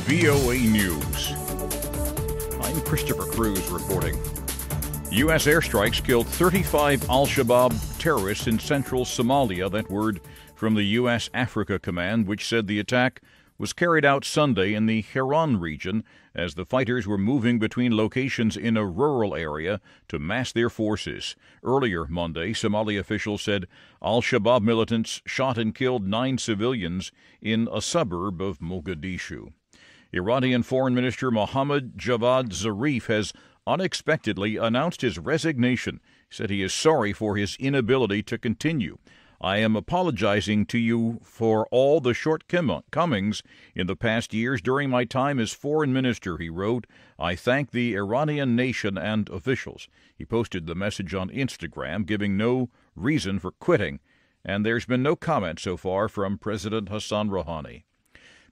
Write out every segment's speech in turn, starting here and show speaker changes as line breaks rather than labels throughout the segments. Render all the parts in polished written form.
VOA News. I'm Christopher Cruz reporting. U.S. airstrikes killed 35 al-Shabab terrorists in central Somalia. That word from the U.S. Africa Command, which said the attack was carried out Sunday in the Hiran region as the fighters were moving between locations in a rural area to mass their forces. Earlier Monday, Somali officials said al-Shabab militants shot and killed 9 civilians in a suburb of Mogadishu. Iranian Foreign Minister Mohammad Zarif has unexpectedly announced his resignation. He said he is sorry for his inability to continue. I am apologizing to you for all the shortcomings in the past years during my time as foreign minister, he wrote. I thank the Iranian nation and officials. He posted the message on Instagram, giving no reason for quitting, and there's been no comment so far from President Hassan Rouhani.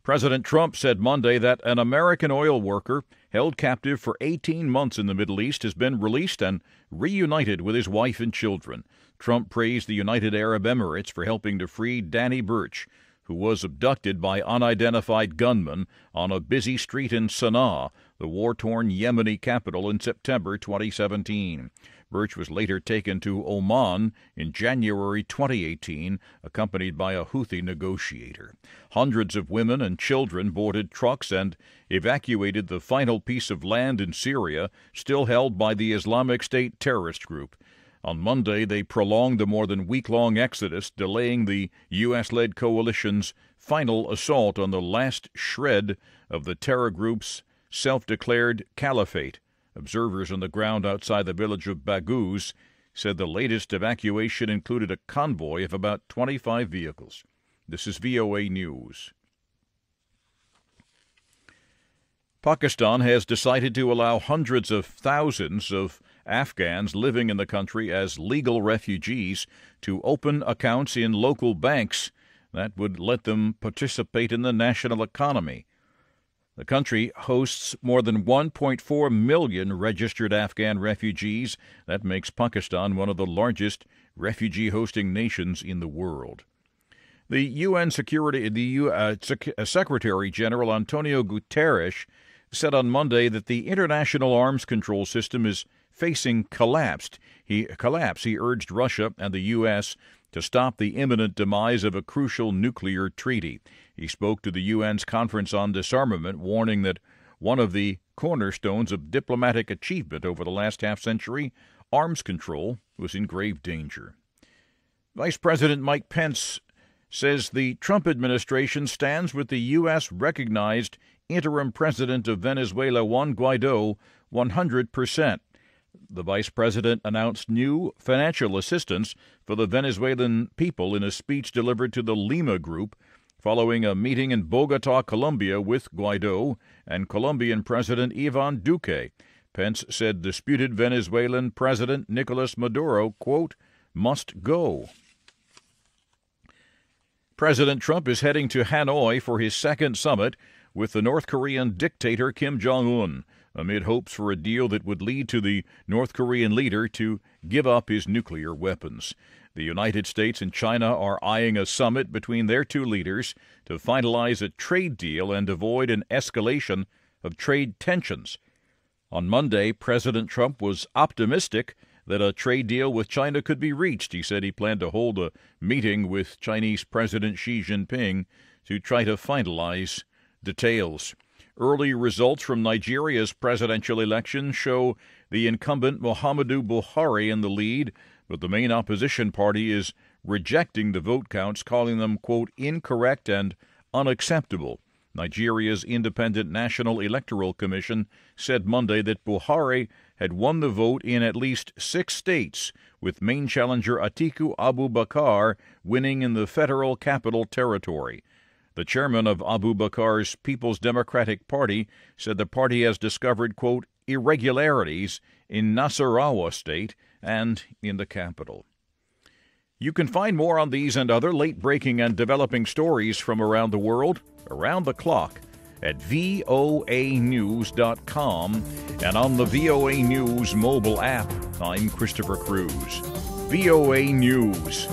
President Trump said Monday that an American oil worker held captive for 18 months in the Middle East has been released and reunited with his wife and children. Trump praised the United Arab Emirates for helping to free Danny Birch, who was abducted by unidentified gunmen on a busy street in Sana'a, the war-torn Yemeni capital, in September 2017. Birch was later taken to Oman in January 2018, accompanied by a Houthi negotiator. Hundreds of women and children boarded trucks and evacuated the final piece of land in Syria still held by the Islamic State terrorist group. On Monday, they prolonged the more than week-long exodus, delaying the U.S.-led coalition's final assault on the last shred of the terror group's self-declared caliphate. Observers on the ground outside the village of Baghouz said the latest evacuation included a convoy of about 25 vehicles. This is VOA News. Pakistan has decided to allow hundreds of thousands of Afghans living in the country as legal refugees to open accounts in local banks that would let them participate in the national economy. The country hosts more than 1.4 million registered Afghan refugees. That makes Pakistan one of the largest refugee-hosting nations in the world. The UN Secretary General Antonio Guterres said on Monday that the international arms control system is facing collapse. He urged Russia and the U.S. to stop the imminent demise of a crucial nuclear treaty. He spoke to the UN's Conference on Disarmament, warning that one of the cornerstones of diplomatic achievement over the last half-century, arms control, was in grave danger. Vice President Mike Pence says the Trump administration stands with the U.S.-recognized interim president of Venezuela, Juan Guaido, 100%. The vice president announced new financial assistance for the Venezuelan people in a speech delivered to the Lima Group following a meeting in Bogota, Colombia, with Guaido and Colombian President Ivan Duque. Pence said disputed Venezuelan President Nicolas Maduro, quote, must go. President Trump is heading to Hanoi for his second summit with the North Korean dictator Kim Jong-un, amid hopes for a deal that would lead to the North Korean leader to give up his nuclear weapons. The United States and China are eyeing a summit between their two leaders to finalize a trade deal and avoid an escalation of trade tensions. On Monday, President Trump was optimistic that a trade deal with China could be reached. He said he planned to hold a meeting with Chinese President Xi Jinping to try to finalize details. Early results from Nigeria's presidential election show the incumbent Muhammadu Buhari in the lead, but the main opposition party is rejecting the vote counts, calling them, quote, incorrect and unacceptable. Nigeria's Independent National Electoral Commission said Monday that Buhari had won the vote in at least 6 states, with main challenger Atiku Abubakar winning in the Federal Capital Territory. The chairman of Abubakar's People's Democratic Party said the party has discovered, quote, irregularities in Nasarawa State and in the capital. You can find more on these and other late-breaking and developing stories from around the world, around the clock, at voanews.com and on the VOA News mobile app. I'm Christopher Cruz. VOA News.